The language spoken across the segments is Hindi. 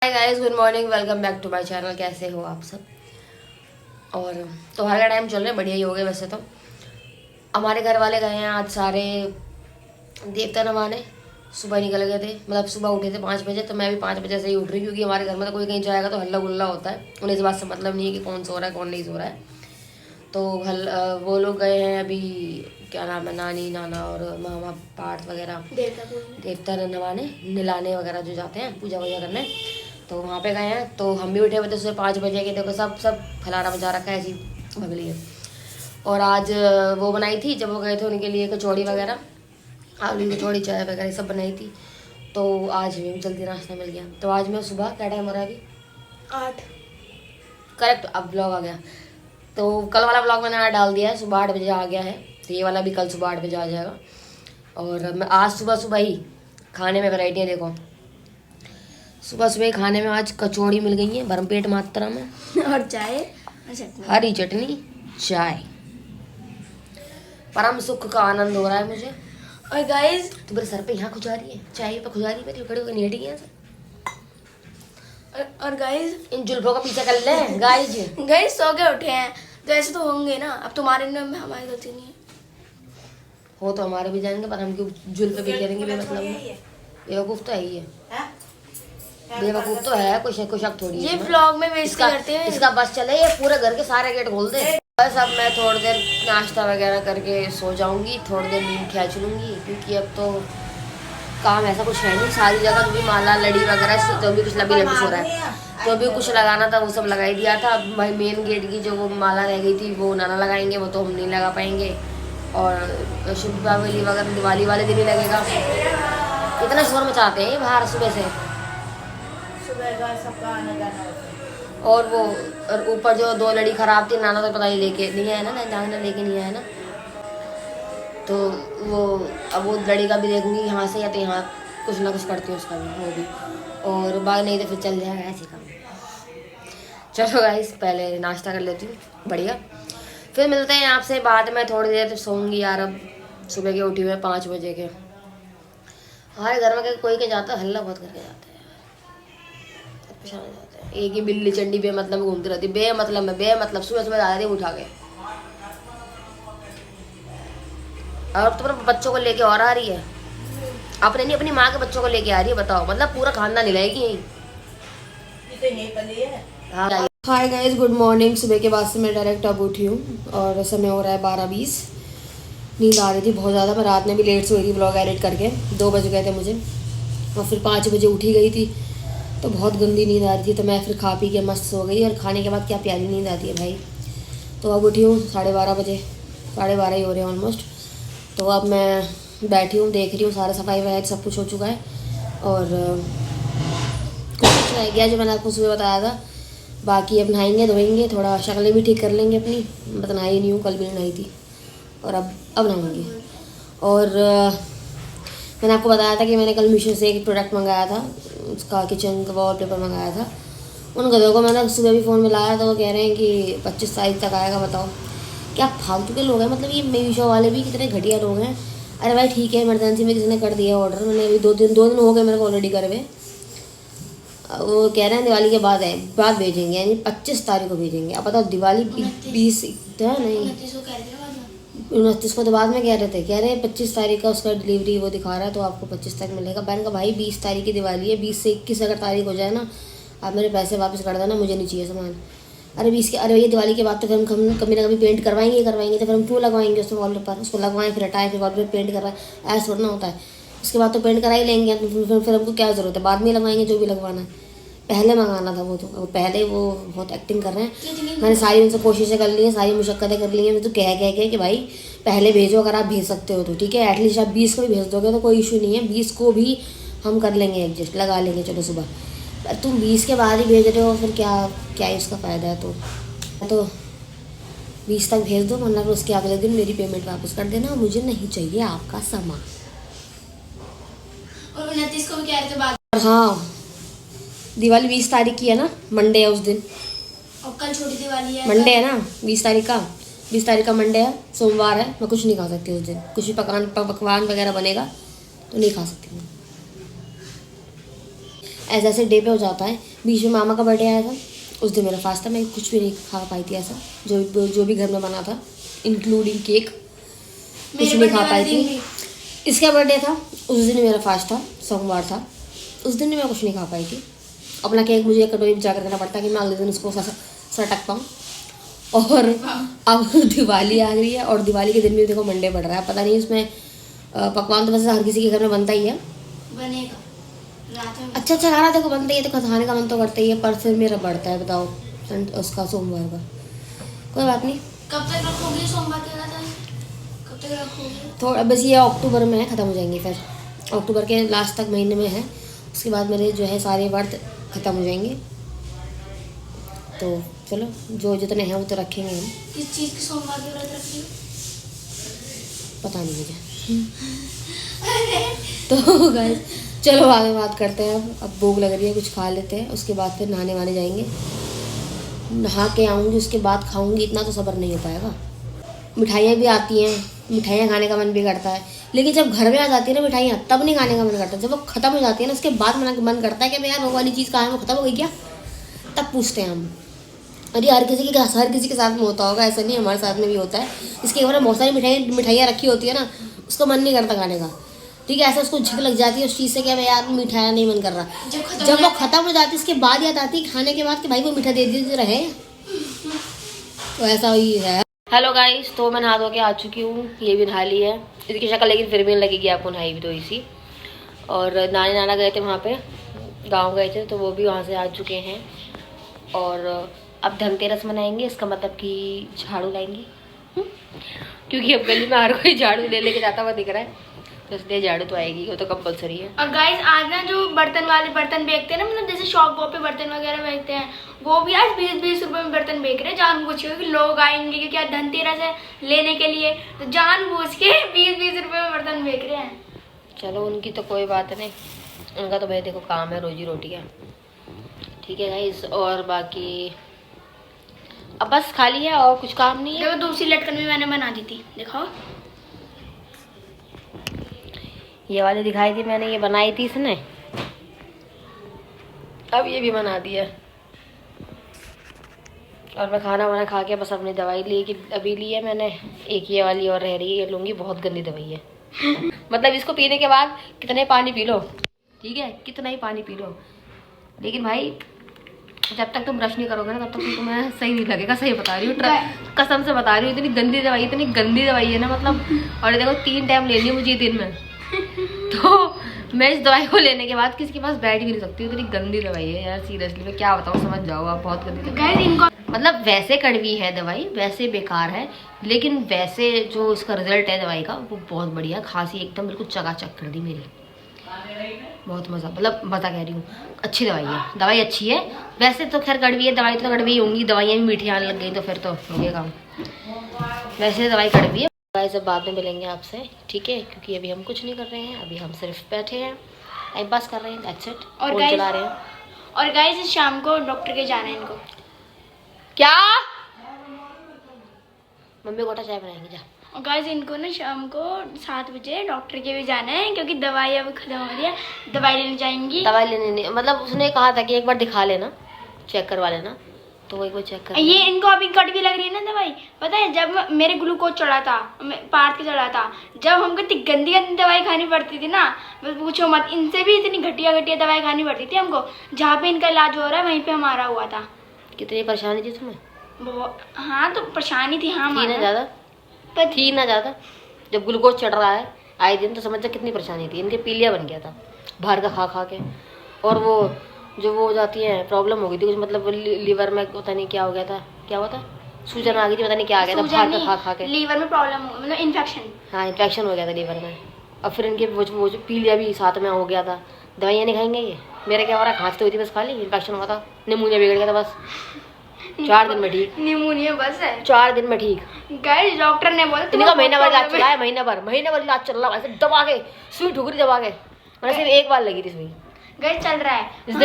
Hi guys, good morning, welcome back to my channel. कैसे हो आप सब? और त्योहार का टाइम चल रहा है, बढ़िया ही हो गया। वैसे तो हमारे घर वाले गए हैं आज सारे देवता नवाने। सुबह निकल गए थे, मतलब सुबह उठे थे 5 बजे, तो मैं भी 5 बजे से ही उठ रही हूँ, क्योंकि हमारे घर में तो कोई कहीं जाएगा तो हल्ला गुल्ला होता है। उन्हें इस बात से मतलब नहीं है कि कौन सो रहा है कौन नहीं सो रहा है। तो वो लोग गए हैं अभी, क्या नाम है, नानी नाना और मामा पाठ वगैरह देवता नवाने निलाने वगैरह जो जाते हैं पूजा वूजा करने, तो वहाँ पे गए हैं। तो हम भी उठे हुए थे सुबह 5 बजे के। देखो सब फलाना बजा रखा है, ऐसी भगली है। और आज वो बनाई थी, जब वो गए थे उनके लिए कचौड़ी वगैरह, आलू की कचौड़ी, चाय वगैरह सब बनाई थी। तो आज हमें जल्दी नाश्ता मिल गया। तो आज मैं सुबह, क्या टाइम हो रहा है अभी? 8 करेक्ट। अब ब्लॉग आ गया। तो कल वाला ब्लॉग मैंने आज डाल दिया है, सुबह 8 बजे आ गया है। तो ये वाला भी कल सुबह 8 बजे आ जाएगा। और मैं आज सुबह सुबह ही खाने में वैरायटियाँ देखो, सुबह सुबह खाने में आज कचौड़ी मिल गई है भरपेट मात्रा में और चाय और चटनी, हरी चटनी, चाय। परम सुख का आनंद हो रहा है मुझे। और गाइस तो मेरे सर पे यहाँ खुजा रही है, चाय पे खुजा रही है, खड़े होकर नहीं हटी यहाँ से। और गाइस इन जुल्फों का पीछा कर ले। गाइस सो के उठे हैं तो ऐसे तो होंगे ना। अब तुम्हारे में हमारी गलती नहीं है। हो तो हमारे भी जाएंगे, पर हम क्यों जुल्फ भी करेंगे बेमतलब में? बेवकूफ तो है ही है, बेवकूफ तो है, कुछ शक थोड़ी ये ब्लॉग में बेइज्जती करते हैं। इसका बस चले, ये पूरे घर के सारे गेट खोल दे। बस अब मैं थोड़ी देर नाश्ता वगैरह करके सो जाऊंगी, थोड़ी देर नींद खींच लूंगी, क्योंकि अब तो काम ऐसा कुछ है नहीं। सारी जगह तो भी माला लड़ी वगैरह तो भी कुछ लबी हो रहा है, तो भी कुछ लगाना था वो सब लगा ही दिया था। अब भाई मेन गेट की जो वो माला रह गई थी वो नाना लगाएंगे, वो तो हम नहीं लगा पाएंगे। और शुभ दीपावली वगैरह दिवाली वाले दिन ही लगेगा। इतना शोर मचाते हैं बाहर सुबह से। सबका आना जाना होता है। और वो और ऊपर जो 2 लड़ी खराब थी, नाना तो पता नहीं लेके नहीं आया ना, नाना लेके नहीं आया ना। तो वो अब वो लड़ी का भी देखूंगी यहाँ से, या तो यहाँ कुछ ना कुछ करती हूँ उसका भी, वो भी। और बाग नहीं तो फिर चल जाएगा ऐसे काम। चलो गाइस, पहले नाश्ता कर लेती हूँ बढ़िया, फिर मिलते हैं आपसे बाद में। थोड़ी देर सोऊंगी यार, अब सुबह के उठी हुए 5 बजे के। हमारे घर में कोई के जाता है, हल्ला बहुत करके जाते हैं यार, परेशान हो जाते हैं। एक ही बिल्ली चंडी बेमतलब घूमती रहती, बेमतलब सुबह सुबह आ रही उठा के। और तो बच्चों को लेके और आ रही है, अपने नहीं अपनी माँ के बच्चों को लेके आ रही है। बताओ, मतलब पूरा खानदान हिलाएगी यही। हाय गाइस, गुड मॉर्निंग। सुबह के बाद से मैं डायरेक्ट अब उठी हूँ और समय हो रहा है 12:20। नींद आ रही थी बहुत ज़्यादा, मैं रात में भी लेट सोई थी ब्लॉग एडिट करके, 2 बज गए थे मुझे। और फिर 5 बजे उठी गई थी, तो बहुत गंदी नींद आ रही थी। तो मैं फिर खा पी के मस्त सो गई, और खाने के बाद क्या प्यारी नींद आती है भाई। तो अब उठी हूँ 12:30 बजे, 12:30 ही हो रहे हैं ऑलमोस्ट। तो अब मैं बैठी हूँ, देख रही हूँ, सारा सफाई वगैरह सब कुछ हो चुका है। और कुछ रह गया जो मैंने आपको सुबह बताया था। बाकी अब नहाएंगे धोएंगे, थोड़ा शक्लें भी ठीक कर लेंगे अपनी। मैं नहाई नहीं हूँ, कल भी नहाई थी, और अब नहाऊंगी। और मैंने आपको बताया था कि मैंने कल मीशो से एक प्रोडक्ट मंगाया था, उसका किचन का वॉलपेपर मंगाया था। उन गधों को मैंने सुबह भी फ़ोन मिलाया, तो वो कह रहे हैं कि 25 तारीख तक आएगा। बताओ क्या फालतू के लोग हैं, मतलब ये मीशो वाले भी कितने घटिया लोग हैं। अरे भाई ठीक है, इमरजेंसी में किसी ने कर दिया ऑर्डर, मैंने अभी 2 दिन हो गए मेरे को ऑलरेडी करे हुए। वो कह रहे हैं दिवाली के बाद भेजेंगे, यानी 25 तारीख को भेजेंगे। अब बताओ, दिवाली 20 नहीं 29 को तो बाद में कह रहे 25 तारीख का उसका डिलीवरी वो दिखा रहा है, तो आपको 25 तक मिलेगा। मैंने कहा भाई 20 तारीख की दिवाली है, 20 से 21 अगर तारीख हो जाए ना, आप मेरे पैसे वापस कर देना, मुझे नहीं चाहिए सामान। अरे 20 के, अरे भैया दिवाली के बाद तो फिर हम कभी ना कभी पेंट करवाएंगे, तो फिर हम क्यों लगवाएंगे उसमें वॉलपेपर? उसको लगवाएं, फिर हटाएं, फिर वॉलपेपर पेंट करवाएं, ऐसा थोड़ा ना होता है। उसके बाद तो पेंट करा ही लेंगे, तो फिर हमको क्या ज़रूरत है? बाद में लगवाएंगे जो भी लगवाना है। पहले मंगाना था वो, तो पहले वो बहुत एक्टिंग कर रहे हैं। मैंने सारी उनसे कोशिशें कर ली हैं, सारी मुशक्क़तें कर ली हैं। मैं तो कह के कि भाई पहले भेजो, अगर आप भेज सकते हो तो ठीक है। एटलीस्ट आप 20 को भी भेज दोगे तो कोई इशू नहीं है, 20 को भी हम कर लेंगे एडजस्ट, लगा लेंगे चलो सुबह। तुम 20 के बाद ही भेज रहे हो, फिर क्या इसका फ़ायदा है? तो 20 तक भेज दो, वरना फिर उसके अगले दिन मेरी पेमेंट वापस कर देना, मुझे नहीं चाहिए आपका सामान। और 29 को भी कह रहे थे बाद। हाँ, दिवाली 20 तारीख की है ना, मंडे है उस दिन। और कल छोटी दिवाली है, मंडे है ना 20 तारीख का मंडे है, सोमवार है। मैं कुछ नहीं खा सकती उस दिन, कुछ भी पकवान वगैरह बनेगा तो नहीं खा सकती मैं। ऐसे ऐसे डे पे हो जाता है। बीच में मामा का बर्थडे आया था, उस दिन मेरा फास्ट था, मैं कुछ भी नहीं खा पाई थी ऐसा, जो भी घर में बना था इंक्लूडिंग केक, कुछ नहीं खा पाई थी। इसका बर्थडे था, उस दिन मेरा फास्ट था, सोमवार था, उस दिन मैं कुछ नहीं खा पाई थी। अपना केक मुझे एक कटोरी में जाकर देना पड़ता कि मैं अगले दिन उसको सटक पाऊँ। और अब दिवाली आ रही है और दिवाली के दिन भी देखो मंडे पड़ रहा है। पता नहीं इसमें पकवान तो वैसे हर किसी के घर में बनता ही है, बनेगा रात में। अच्छा खाना देखो बनता ही है, तो खाने का मन तो करता ही है, पर फिर मेरा बढ़ता है बताओ उसका सोमवार का। कोई बात नहीं। कब तक रखोगे सोमवार के बाद? कब तक रखोगे? थोड़ा बस ये अक्टूबर में है, ख़त्म हो जाएंगे, फिर अक्टूबर के लास्ट तक महीने में है, उसके बाद मेरे जो है सारे व्रत ख़त्म हो जाएंगे। तो चलो जो जितने हैं वो तो रखेंगे हम। किस चीज़ की सोमवार के व्रत रखी हो? पता नहीं मुझे। तो गाइस चलो आगे बात करते हैं। अब भूख लग रही है, कुछ खा लेते हैं, उसके बाद फिर नहाने वाने जाएंगे। नहा के आऊँगी, उसके बाद खाऊंगी, इतना तो सब्र नहीं हो पाएगा। मिठाइयाँ भी आती हैं, मिठाइयाँ खाने का मन भी करता है, लेकिन जब घर में आ जाती है ना मिठाइयाँ, तब नहीं खाने का मन करता। जब वो ख़त्म हो जाती है ना, उसके बाद मन करता है कि भाई यार वो वाली चीज़ कहाँ है, वो ख़त्म हो गई क्या, तब पूछते हैं हम। अरे हर किसी के साथ में होता होगा, ऐसा नहीं, हमारे साथ में भी होता है। इसके ऊपर बहुत सारी मिठाइयाँ रखी होती है ना, उसका मन नहीं करता खाने का, ठीक है, ऐसा उसको झक लग जाती है उस चीज़ से कि भाई यार मिठाइयाँ नहीं मन कर रहा। जब वो ख़त्म हो जाती है उसके बाद याद आती है खाने के बाद कि भाई वो मीठा दे दीजिए रहे, तो ऐसा ही है। हेलो गाइस, तो मैं नहा धो के आ चुकी हूँ, ये भी नहा ली है, इसकी शक्ल लेकिन फिर भी नहीं लगेगी आपको, नहाई भी तो इसी। और नाना गए थे वहाँ पे, गांव गए थे, तो वो भी वहाँ से आ चुके हैं। और अब धनतेरस मनाएंगे, इसका मतलब कि झाड़ू लाएंगे, क्योंकि अब गली में हर कोई झाड़ू ले लेके जाता हुआ दिख रहा है, तो इसलिए झाड़ू तो आएगी, वो तो कंपलसरी है। और गाइस आज ना जो बर्तन वाले बर्तन बेचते हैं ना, मतलब जैसे शॉप वॉप पे बर्तन वगैरह बेचते हैं, वो भी आज 20-20 रुपए में बर्तन बेच रहे हैं, जानबूझ के, क्योंकि लोग आएंगे क्योंकि आज धनतेरस है लेने के लिए, तो जानबूझ के 20-20 रुपए में बर्तन बेच रहे हैं। चलो उनकी तो कोई बात नहीं, उनका तो भाई देखो काम है, रोजी रोटी है, ठीक है गाइस। और बाकी अब बस खाली है और कुछ काम नहीं है। देखो दूसरी लटकन भी मैंने बना दी थी, दिखाओ, ये वाली दिखाई थी मैंने, ये बनाई थी इसने, अब ये भी बना दिया। और मैं खाना वाना खा के बस अपनी दवाई ली, कि अभी ली है मैंने, एक ये वाली और रह रही है, ये लूँगी, बहुत गंदी दवाई है। मतलब इसको पीने के बाद कितने पानी पी लो, ठीक है, कितना ही पानी पी लो, लेकिन भाई जब तक तुम ब्रश नहीं करोगे ना, तब तक तुम्हें सही नहीं लगेगा, सही बता रही हूँ, कसम से बता रही हूँ, इतनी गंदी दवाई है ना, मतलब। और ये देखो 3 टाइम लेनी है मुझे दिन में, तो मैं इस दवाई को लेने के बाद किसी के पास बैठ भी नहीं सकती, इतनी गंदी दवाई है यार, सीरियसली मैं क्या बताऊँ, समझ जाओ आप, बहुत गंदी दवाई। मतलब वैसे कड़वी है दवाई, वैसे बेकार है, लेकिन वैसे जो इसका रिजल्ट है दवाई का वो बहुत बढ़िया, खांसी एकदम बिल्कुल चकाचक कर दी मेरी, बहुत मज़ा, मतलब मज़ा कह रही हूँ, अच्छी दवाई है, दवाई अच्छी है। वैसे तो खैर कड़वी है, दवाई तो कड़वी होंगी, दवाइयाँ भी मीठी आने लग गई तो फिर तो हो गया काम, वैसे दवाई कड़वी है। गाइस अब बाद में मिलेंगे आपसे, ठीक है, क्योंकि अभी हम कुछ नहीं कर रहे हैं, अभी हम सिर्फ बैठे हैं, टाइम पास कर रहे हैं, दैट्स इट, और चला रहे हैं। और गाइस इस शाम को डॉक्टर के जाना है इनको। क्या? मम्मी गोटा चाय बनाएंगे, जा। और गाइस इनको ना शाम को 7 बजे डॉक्टर के भी जाना है, क्योंकि दवाई अब खत्म हो रही है, दवाई लेने जाएंगी। दवाई लेने नहीं, मतलब उसने कहा था कि एक बार दिखा लेना, चेक करवा लेना, तो वो एक बार चेक कर। ये इनको अभी कड़वी लग रही है ना दवाई, पता है जब मेरे ग्लूकोज चढ़ा था, पार्थ के चढ़ा था, जब हमको इतनी गंदी दवाई खानी पड़ती थी ना, बस पूछो मत, इनसे भी इतनी घटिया दवाई खानी पड़ती थी हमको, जहाँ पे इनका इलाज हो रहा है वहीं पे हमारा हुआ था। कितनी परेशानी थी तुम्हें? हाँ तो परेशानी थी, हाँ थी ना ज़्यादा, पर थी ना ज़्यादा, जब ग्लूकोज चढ़ रहा है आए दिन, तो समझ जा कितनी परेशानी थी, इनके पीलिया बन गया था बाहर का खा खा के, और वो जो वो हो जाती है, प्रॉब्लम हो गई थी कुछ, मतलब लीवर में पता नहीं क्या हो गया था, क्या हुआ था, सूजन आ गई थी, पता नहीं क्या आ गया था बाहर का खा खा के, लीवर में प्रॉब्लम हो, मतलब इन्फेक्शन, हाँ इन्फेक्शन हो गया था लीवर में। अब फिर इनके वो जो पीलिया भी साथ में हो गया था, दवाइयाँ नहीं खाएंगे ये, मेरा क्या हो रहा है, खांसते हुई थी बस, खाली इन्फेक्शन हुआ था, निमोनिया बिगड़ गया था बस, 4 दिन में ठीक, निमोनिया बस है, 4 दिन में ठीक। गाइस डॉक्टर ने बोला इनका महीना भर इलाज चला है, महीना भर इलाज चल रहा है, ऐसे दबा के सुई ठुकरी दबा के, मैंने सिर्फ एक बार लगी थी सुई, गाइस चल रहा है। जिस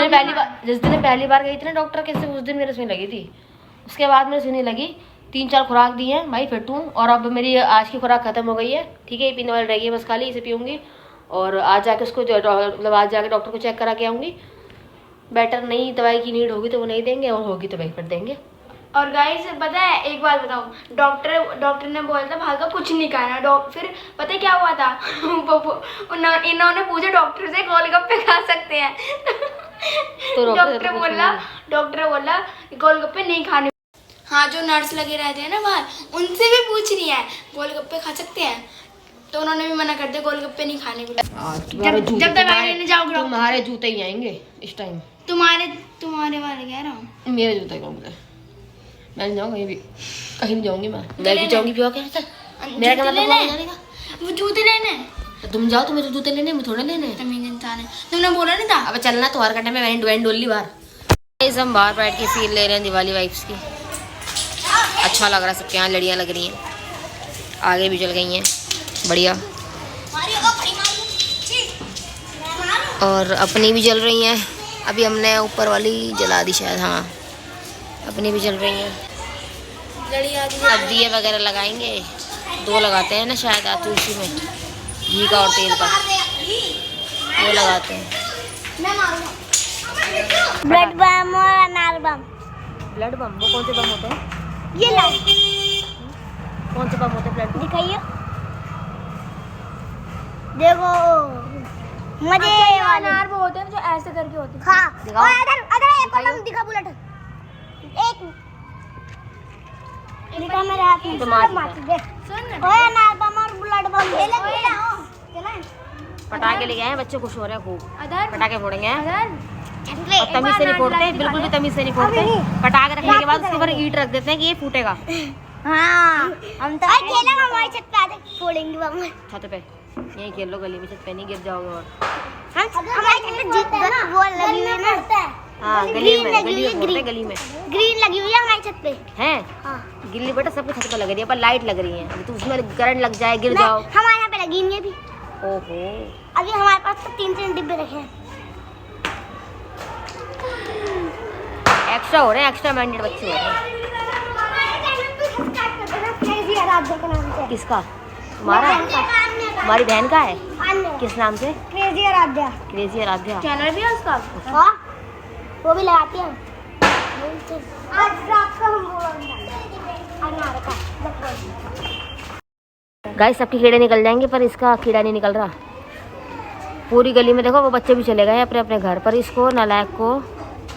दिन पहली बार गई थी ना डॉक्टर के, उस दिन मेरे सुई लगी थी, उसके बाद मेरे सुई नहीं लगी, 3-4 खुराक दी है भाई फिट हूँ, और अब मेरी आज की खुराक खत्म हो गई है, ठीक है, ये पीने वाली रह गई है बस, खाली इसे पीऊँगी, और आज जाके उसको मतलब आज जाके डॉक्टर को चेक करा के आऊँगी, बेटर नहीं दवाई की नीड होगी तो वो नहीं देंगे, और होगी तो वही कर देंगे। और गाइस पता है एक बात बताऊं, डॉक्टर ने बोला था भागा कुछ नहीं खाना। फिर पता है क्या हुआ था इन्होंने पूछा डॉक्टर से गोलगप्पे खा सकते हैं तो डॉक्टर बोला गोलगप्पे नहीं खाने। हाँ जो नर्स लगे रहते हैं ना बाहर, उनसे भी पूछ रही है गोलगप्पे खा सकते हैं, तो उन्होंने भी मना कर दिया गोलगप्पे नहीं खाने को। जब दवाई लेने जाओगे तुम्हारे जूते ही आएंगे इस टाइम। तुम्हारे वाले कह रहा हूँ, मेरे जूते कौन बोले? मैं नहीं जाऊँगी कहीं नहीं जाऊँगी मैं भी जाऊँगी पियो क्या मेरा क्या मतलब जाने का? वो जूते लेने तुम जाओ, तुम्हें तो जूते लेने में थोड़े लेने तमीज़ इंसान है, तुमने बोला नहीं था। अब चलना तो हर घंटे में वैंड डोली बार। हम बाहर बैठ के फील ले रहे हैं दिवाली वाइब्स की। अच्छा लग रहा है, सबके यहाँ लड़ियाँ लग रही हैं, आगे भी चल गई हैं बढ़िया, और अपनी भी जल रही हैं। अभी हमने ऊपर वाली जला दी शायद, हाँ अपनी भी जल रही हैं। अब दिए वगैरह लगाएंगे, 2 लगाते हैं ना शायद आज तुलसी में, घी का और तेल का, वो लगाते हैं। ब्लड बम और अनार बम। ब्लड बम वो कौन से बम होते हैं? ये लो, कौन से बम होते हैं ब्लड बम? दिखाइए, देखो मजे वाले अनार वो होते हैं जो ऐसे करके होते हैं। हाँ, दिखाओ। और अगर एक बम दिखा बुलेट, एक दिखा मेरे हाथ में, तो मार दे। ओए अनार बम और ब्लड बम ले ले, पटाखे ले गए हैं, बच्चे खुश हो रहे हैं खूब, अदर पटाखे फोड़ेंगे हैं। चल और तमीज से नहीं फोड़ते, बिल्कुल भी तमीज से नहीं फोड़ते। पटाखे रखने के बाद उसके ऊपर ईंट रख देते हैं कि ये फूटेगा। हाँ हम तो खेलेंगे, हमारी छत पे आते फोड़ेंगे बम। छत पे यही खेल लो, गली में, छत पे नहीं गिर जाओगे। और हमारी छत पे जीत ना वो लगी हुई है ना, हाँ गली में फोड़ते हैं, गली में ग्रीन लगी हुई है हमारी छत पे। हैं हाँ गिल्ली बेटा सबको छत पे लग रही है, पर लाइट लग रही है, तो उसमें करंट लग जाए, गिर जाओ। हमारे यहाँ पे लगी नहीं है अभी। ओहो अभी हमारे पास तो 3 डिब्बे रखे हैं। एक्स्ट्रा हो रहे हैं, एक्स्ट्रा माइंडेड बच्चे हो रहे हैं। किसका? तुम्हारा? तुम्हारी बहन का है? किस नाम से? Crazy Aaradhya. Crazy Aaradhya. Channel भी है उसका। हाँ वो भी लगाती हैं। आज रात को हम गाइस सबके कीड़े निकल जाएंगे, पर इसका कीड़ा नहीं निकल रहा। पूरी गली में देखो वो बच्चे भी चले गए अपने अपने घर पर, इसको नालायक को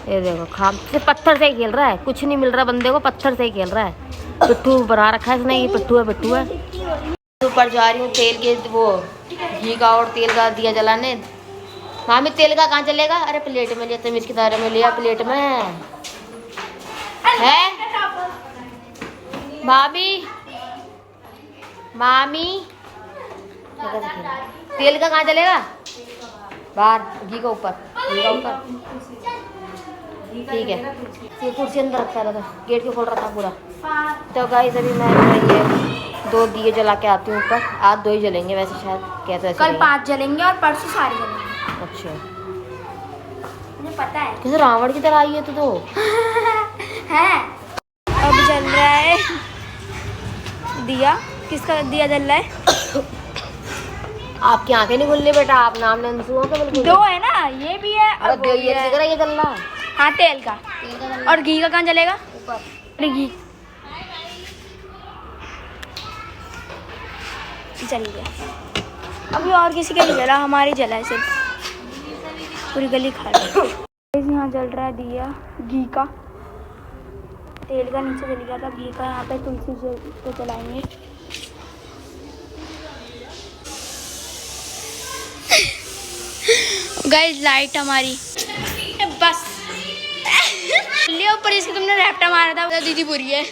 ये देखो खाम से पत्थर से ही खेल रहा है, कुछ नहीं मिल रहा बंदे को, पत्थर से ही खेल रहा है। पिट्ठू बना रखा है इसने, ये पिट्ठू है। ऊपर जा रही हूँ तेल के वो घी का और तेल का दिया जलाने। मामी तेल का कहाँ चलेगा? अरे प्लेट में लिया, तमीज के दायरे में लिया, प्लेट में है। मामी तेल का कहाँ चलेगा? बाहर घी का ऊपर, ठीक है। ये कुर्सी अंदर रखा रहा था, गेट के खोल रहा था पूरा। तो गाइस अभी मैं ये 2 दिए जला के आती हूँ ऊपर, आज 2 ही जलेंगे वैसे, शायद कहते हैं कल 5 जलेंगे और परसों सारे जलेंगे। अच्छा मुझे पता है। कैसे रावण की तरह आई है तो है। अब जल रहा है दिया। किसका दिया जल रहा है? आपकी आंखें नहीं खुल रही बेटा, आप नाम नंसू हो क्या? बिल्कुल 2 है ना, ये भी है और वो भी है। ये जल रहा है। हाँ तेल का और घी का कहाँ जलेगा? ऊपर घी जल गया। अभी और किसी का नहीं जला, हमारी जला है सिर्फ, पूरी गली खा रही है। यहाँ जल रहा है दिया घी का, तेल का नीचे जल गया था, घी का यहाँ पे तुलसी को जलाएंगे। गाइस लाइट हमारी बस ले ऊपर, इसके तुमने रैप्टा मारा था, दीदी बुरी है।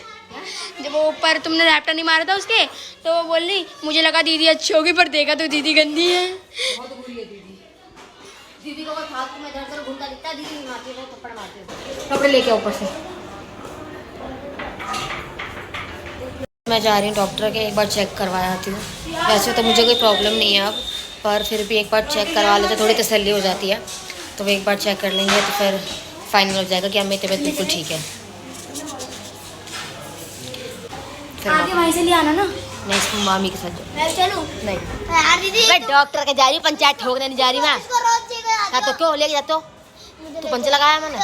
जब वो ऊपर तुमने रैप्टा नहीं मारा था उसके, तो वो बोल रही मुझे लगा दीदी अच्छी होगी, पर देखा तो दीदी गंदी है। बहुत बुरी है दीदी को फालतू में इधर उधर घूमता दिखता है, दीदी नहीं मारती है, वो थप्पड़ मारती है। कपड़े लेके ऊपर से मैं जा रही हूँ डॉक्टर के, एक बार चेक करवाया आती हूँ। वैसे तो मुझे कोई प्रॉब्लम नहीं है अब, पर फिर भी एक बार चेक करवा लेते थोड़ी तसल्ली हो जाती है। तो वो एक बार चेक कर लेंगे तो फिर फाइनल हो जाएगा कि मेरी तबीयत बिल्कुल ठीक है। आगे वहीं से ले आना ना। नहीं इसको मामी के साथ जाओ। मैं चलूं? नहीं मैं डॉक्टर के जा रही हूँ, पंचायत ठोकने नहीं जा रही मैं। हाँ तो क्यों लेके जाते हो? तू पंच लगाया मैंने?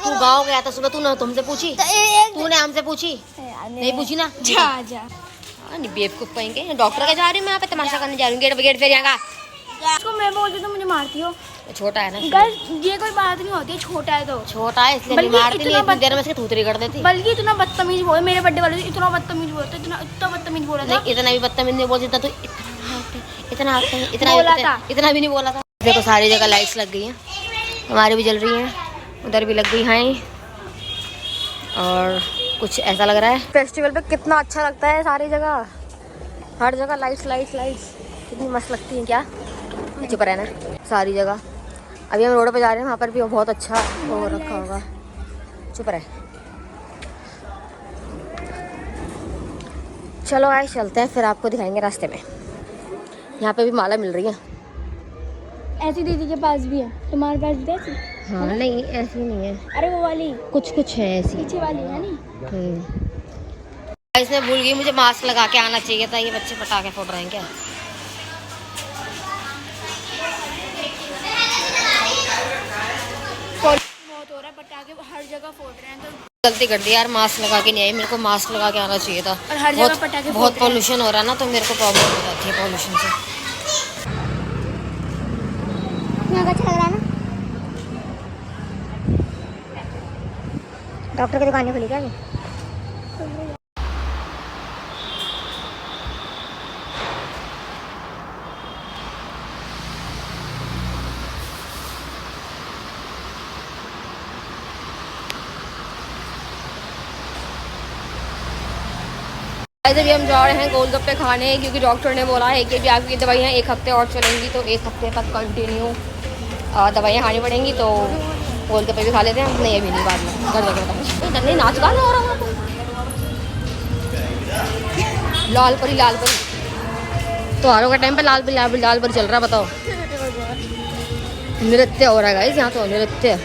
तू गाँव गया था सुबह, तू ना तुमसे पूछी? तूने हमसे पूछी? नहीं पूछी ना? जा जा बेवकूफ कहेंगे। डॉक्टर के जा रही हूँ मैं, यहाँ पे तमाशा करने जा रही हूँ। गेट फेर यहाँ का। इसको मैं बोलती तो मुझे मारती हो। छोटा है ना गाइस ये कोई बात नहीं होती, छोटा है तो। छोटा है इसलिए नहीं मारती, नहीं इतनी देर में इसकी थूथरी कर देती। बल्कि इतना बदतमीज बोल, मेरे बर्थडे वाले इतना बदतमीज बोलते, इतना बदतमीज बोला था। नहीं इतना भी बदतमीज नहीं बोलती था, तो इतना भी नहीं बोला था। देखो सारी जगह लाइट्स लग गई हैं, हमारी भी जल रही हैं, उधर भी लग गई हैं, और कुछ ऐसा लग रहा है फेस्टिवल पे कितना अच्छा लगता है। सारी जगह, हर जगह लाइट्स लाइट्स लाइट्स कितनी मस्त लगती हैं। क्या चुप रहना सारी जगह। अभी हम रोड पे जा रहे हैं, वहाँ पर भी बहुत अच्छा वो रखा होगा। चुप रहे। चलो आए चलते हैं, फिर आपको दिखाएंगे रास्ते में। यहाँ पे भी माला मिल रही है। ऐसी दीदी के पास भी है, तुम्हारे पास भी ऐसी? हाँ नहीं ऐसी नहीं है। अरे वो वाली कुछ कुछ है ऐसी पीछे वाली है नहीं। इसने भूल गई, मुझे मास्क लगा के आना चाहिए था। ये बच्चे पटाखे फोड़ रहे हैं क्या? बहुत हो रहा है, पटाखे हर जगह फोड़ रहे हैं तो गलती कर दी यार, मास्क लगा के नहीं आई। मेरे को मास्क लगा के आना चाहिए था। और हर जगह पटाखे बहुत पॉल्यूशन हो रहा है ना, तो मेरे को प्रॉब्लम हो जाती है पॉल्यूशन से। अच्छा लग रहा है ना। डॉक्टर की दुकान खुली क्या अभी? अभी हम जा रहे हैं गोलगप्पे खाने, क्योंकि डॉक्टर ने बोला है कि अभी आपकी दवाइयाँ 1 हफ्ते और चलेंगी, तो 1 हफ्ते तक कंटिन्यू दवाइयाँ खानी पड़ेंगी। तो गोलगप्पे भी खा लेते हैं। नहीं अभी नहीं, बाद में घर जाकर नहीं। नाच गाना हो रहा है लाल परी त्योहारों के टाइम पे लाल परी चल रहा है। बताओ, नृत्य हो रहा है गाइस यहाँ तो, नृत्य।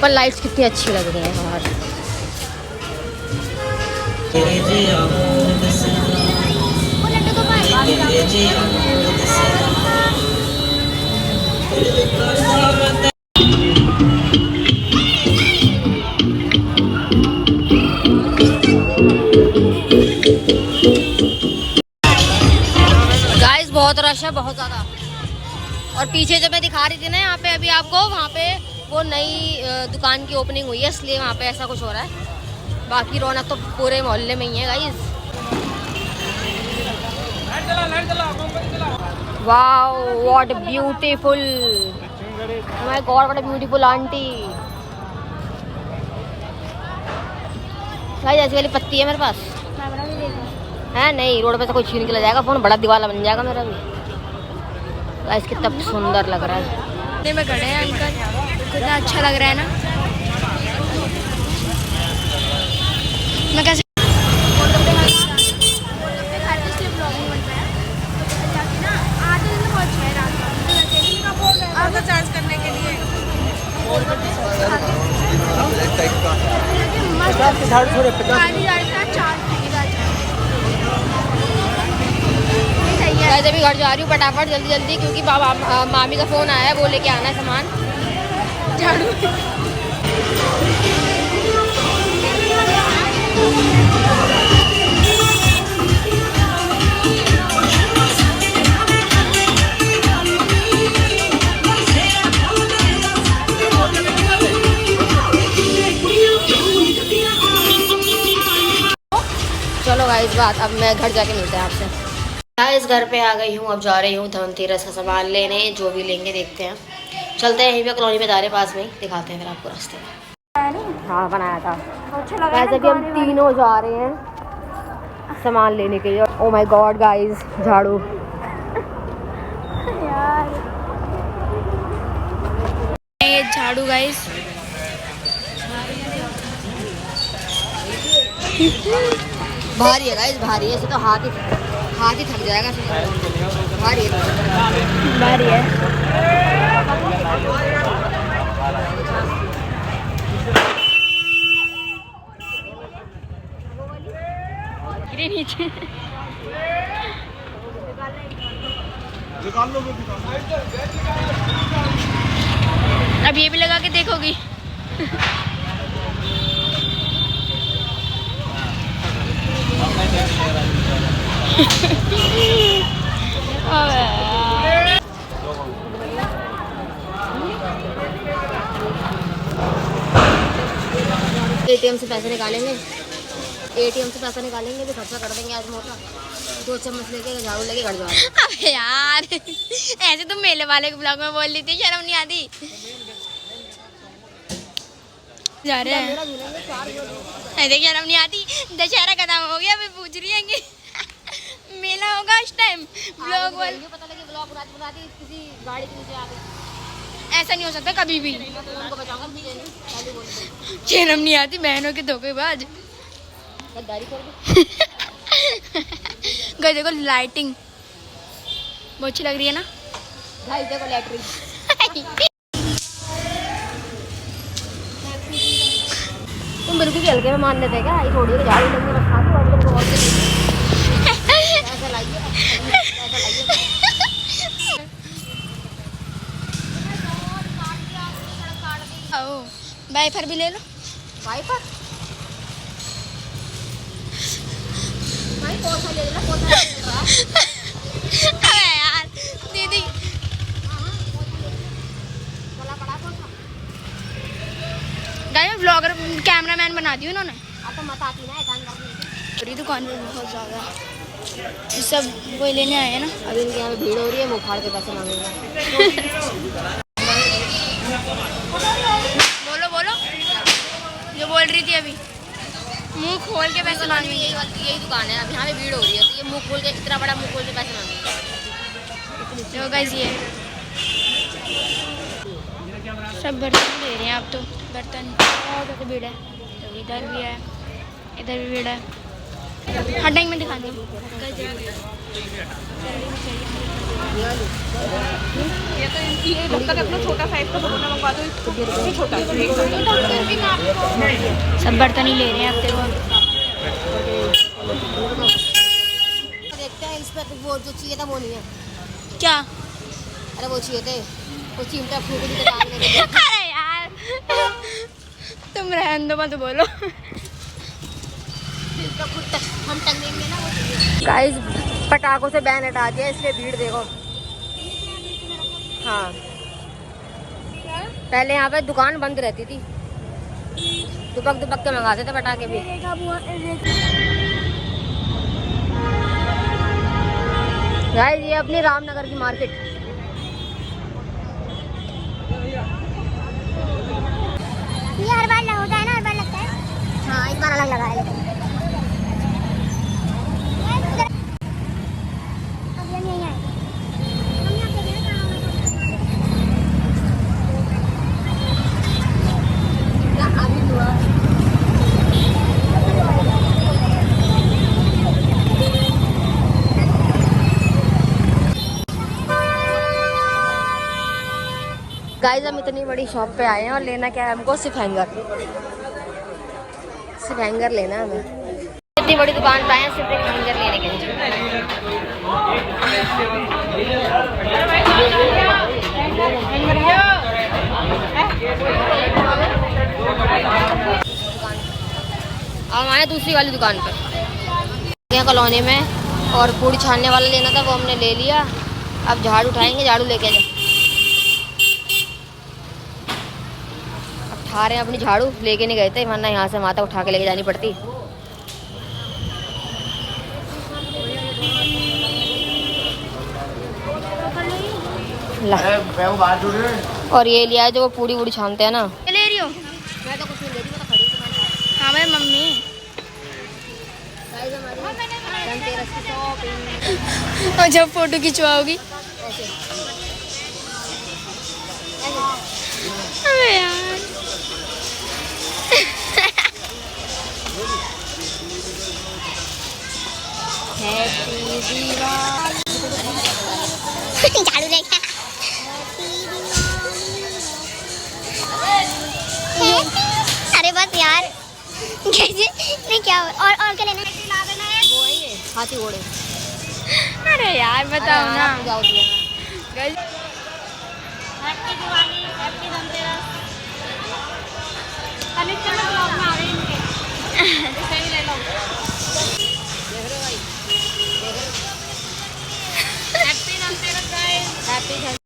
पर लाइट्स कितनी अच्छी लग रही है बाहर। गाइस बहुत रश है, बहुत ज्यादा। और पीछे जो मैं दिखा रही थी ना यहाँ पे अभी आपको, वहाँ पे वो नई दुकान की ओपनिंग हुई है, इसलिए वहाँ पे ऐसा कुछ हो रहा है। बाकी रौनक तो पूरे मोहल्ले में ही है guys. Wow what beautiful, my God what a beautiful aunty. Guys ऐसी वाली पत्ती है मेरे पास है नहीं, रोड पे से कोई छीन के ले जाएगा फोन, बड़ा दीवाला बन जाएगा मेरा भी। गाइस कितना सुंदर लग रहा है। में खड़े हैं अंकल, कितना अच्छा लग रहा है ना। मैं कैसे आपका चार्ज करने के लिए मैं अभी घर जा रही हूँ फटाफट जल्दी जल्दी, क्योंकि बाबा मामी का फ़ोन आया है, वो लेके आना है सामान। झाड़ू चलो गाइस बात, अब मैं घर जाके मिलते हैं आपसे। गाइस घर पे आ गई हूँ, अब जा रही हूँ धनतेरस का सामान लेने, जो भी लेंगे देखते हैं। चलते हैं यहीं पे कॉलोनी में जा रहे पास में, दिखाते हैं फिर आपको रास्ते में। हाँ बनाया था। वैसे भी हम तीनों जा रहे हैं सामान लेने के लिए। ओ माय गॉड गाइस, झाड़ू ये झाड़ू गाइस भारी है गाइस, भारी है। ऐसे तो हाथ ही थक जाएगा। भारी है, भारी है। गिरे नीचे। निकाल लो। अब ये भी लगा के देखोगी? एटीएम से पैसे निकालेंगे, एटीएम से पैसा निकालेंगे तो खर्चा कर देंगे आज मोटा। 2 चम्मच लेके झाड़ू लेके घर जाओ। अबे यार ऐसे तुम मेले वाले के ब्लॉग में बोल रही थी, शर्म नहीं आती? जा रहे हैं ऐसे शर्म नहीं आती? दशहरा खत्म हो गया, अभी पूछ रही है कि मेला होगा इस टाइम ब्लॉग वाले पता लगे ब्लॉग बनाती किसी गाड़ी के नीचे आ गए। ऐसा नहीं हो सकता कभी भी। उनको बचाऊंगा पहले बोल शर्म नहीं आती? बहनों के धोखेबाज। गद्दारी कर दो। गई देखो लाइटिंग बहुत अच्छी लग रही है ना भाई, देखो लैटरिन। तुम बिल्कुल भी हल्के में मान लेते क्या? ये थोड़ी झाड़ू लेके रखा दो और तुमको बहुत ऐसा लाइए, ऐसा लाइए। आओ वाइपर भी ले लो। वाइपर भाई पोछा ले लेना, पोछा ले रहा। अबे यार दीदी चला पड़ा पोछा। गाइस व्लॉगर कैमरामैन बना दी उन्होंने। अब तो मत आती ना ऐसा करने। पूरी दुकान में बहुत ज़्यादा ये सब वही लेने आए हैं ना। अभी इनके यहाँ पे भीड़ हो रही है, मुँह फाड़ के पैसे मांगेंगे। बोलो बोलो जो बोल रही थी अभी, मुंह खोल के पैसे मांगेंगे। यही दुकान है, अब यहाँ पे भीड़ हो रही है तो ये मुँह खोल के, इतना बड़ा मुँह खोल के पैसे मांगेंगे। देखो गाइस ये सब बर्तन ले रहे हैं आप तो। बर्तन बहुत ज़्यादा भीड़ है, तो इधर भी है, इधर भी भीड़ है। हर टाइम में दिखानी सब बर्तन ही ले रहे हैं अब देखो। देखते हैं इस पर वो जो चाहिए था वो नहीं है। क्या? अरे वो चाहिए थे, वो चिमटा फूक दी टांगने के लिए। अरे यार तुम रहने दो, मत बोलो। हम टंगेंगे ना वो। गाइस पटाखों से बैन हटा दिया इसलिए भीड़ देखो। हाँ पहले यहाँ पे दुकान बंद रहती थी, दुपक दुपक के मंगाते थे पटाखे भी। गाइस ये अपनी रामनगर की मार्केट। ये हर बार होता है ना, हर बार लगता है। हाँ इस बार अलग लगा है लेकिन गाइस हम इतनी बड़ी शॉप पे आए हैं और लेना क्या है हमको? सिर्फ हैंगर, सिर्फ हैंगर लेना है हमें। इतनी बड़ी दुकान पे आए हैं सिर्फ एक हैंगर लेने के लिए। अब हमारे दूसरी वाली दुकान पर यहाँ कॉलोनी में, और पूड़ी छानने वाला लेना था वो हमने ले लिया। अब झाड़ू उठाएंगे, झाड़ू लेके जाए। उठा रहे हैं अपनी झाड़ू, लेके नहीं गए थे वरना यहाँ से माता उठा के लेके जानी पड़ती। और ये लिया है जो वो पूड़ी वूड़ी छानते हैं ना। ले रही हो? मैं तो कुछ नहीं ले रही, मैं तो खड़ी थी। हाँ भाई मम्मी धनतेरस की शॉपिंग। और जब फोटो खिंचवाओगी ऐसे अबे यार झाड़ू लेके अरे बस यार कैसे नहीं क्या और क्या लेना है? वो है ये हाथी घोड़े। अरे यार बताओ ना। जाओ Guys, happy Diwali, happy Dhanteras.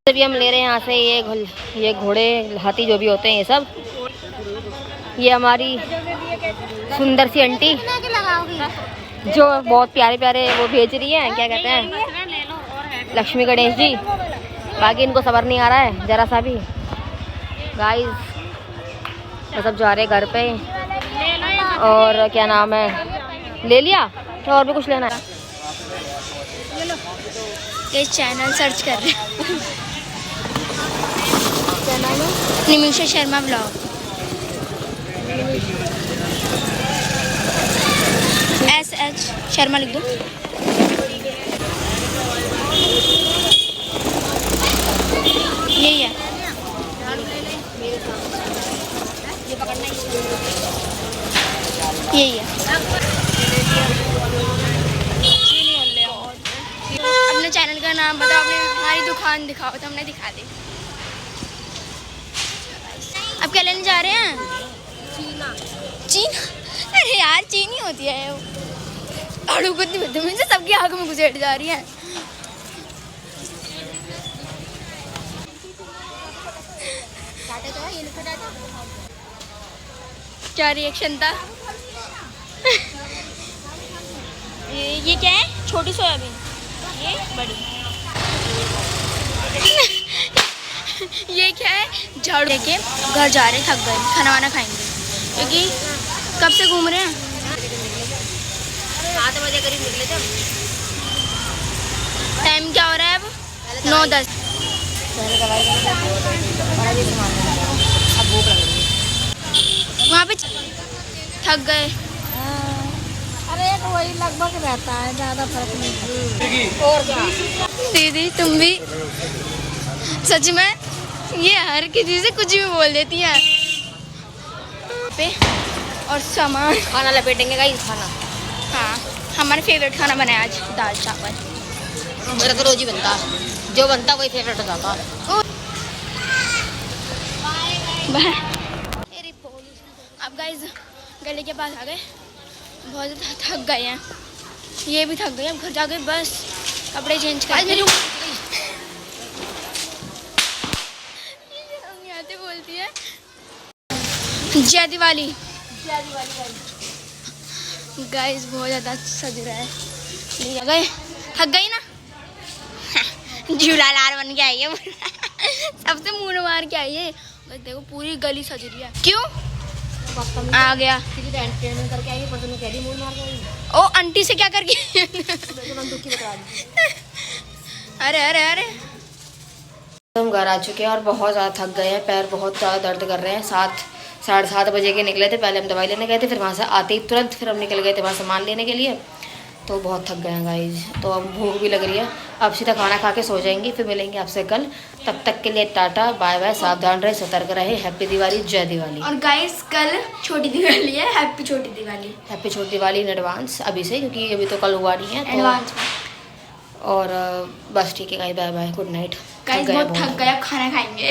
अभी हम ले रहे हैं यहाँ से ये घोड़े हाथी जो भी होते हैं ये सब। ये हमारी सुंदर सी आंटी जो बहुत प्यारे प्यारे वो भेज रही है, क्या कहते हैं, लक्ष्मी गणेश जी। बाकी इनको सबर नहीं आ रहा है ज़रा सा भी गाइस। बस अब जा रहे घर पे। और क्या नाम है, ले लिया तो और भी कुछ लेना है। ये चैनल सर्च कर रहे हैं। निमिषा शर्मा ब्लॉग। SH शर्मा लिख दो। यही है। यही है। अपने चैनल का नाम बताओ, अपनी हमारी दुकान दिखाओ तो हमने दिखा दी। अब क्या लेने जा रहे हैं? चीन। अरे यार चीन ही होती है वो। आड़ू कितनी बदतमीज है, सबकी आंखों में घुसेट जा रही है। क्या रिएक्शन था? ये क्या है? छोटी सोयाबीन, ये बड़ी। ये क्या है? झाड़ू लेके घर जा रहे, थक गए, खाना वाना खाएंगे क्योंकि कब से घूम रहे हैं। 7 बजे करीब निकले थे। टाइम क्या हो रहा है अब? 9:10। अब भूख लग रही है। वहाँ पे थक गए। अरे तो वही लगभग रहता है, ज़्यादा फर्क नहीं। और क्या दीदी तुम भी सच में ये हर किसी से कुछ भी बोल देती हैं। पे और सामान खाना लपेटेंगे गाइस, खाना। हाँ हमारा फेवरेट खाना बना है आज, दाल चावल। मेरा तो रोज ही बनता है, जो बनता वही फेवरेट हो जाता है। अब गाइस गले के पास आ गए, बहुत ज़्यादा थक गए हैं, ये भी थक गए। अब घर जाके बस कपड़े चेंज कर आते बोलती है जय दिवाली। गाइस बहुत ज़्यादा सज रहा है। गए थक गई ना, झूला लाल बन के आई है। सबसे मुंह मार के आई है। देखो पूरी गली सज रही है। क्यों आ गया? करके आई है, कह रही मूड मार गई। ओ आंटी से क्या करके? अरे अरे अरे हम घर आ चुके हैं और बहुत ज़्यादा थक गए हैं, पैर बहुत ज़्यादा दर्द कर रहे हैं। 7-7:30 बजे के निकले थे। पहले हम दवाई लेने गए थे, फिर वहाँ से आते ही तुरंत फिर हम निकल गए थे वहाँ सामान लेने के लिए। तो बहुत थक गए हैं गाइज। तो अब भूख भी लग रही है, अब सीधा खाना खा के सो जाएंगे। फिर मिलेंगे आपसे कल, तब तक के लिए टाटा बाय बाय। सावधान रहे, सतर्क रहे। हैप्पी दिवाली, जय दिवाली। और गाइस कल छोटी दिवाली है, हैप्पी छोटी दिवाली। हैप्पी छोटी दिवाली इन एडवांस अभी से, क्योंकि अभी तो कल हुआ नहीं है तो एडवांस। और बस ठीक है guys, bye bye, good night. Guys बहुत थक गए, अब खाना खाएंगे।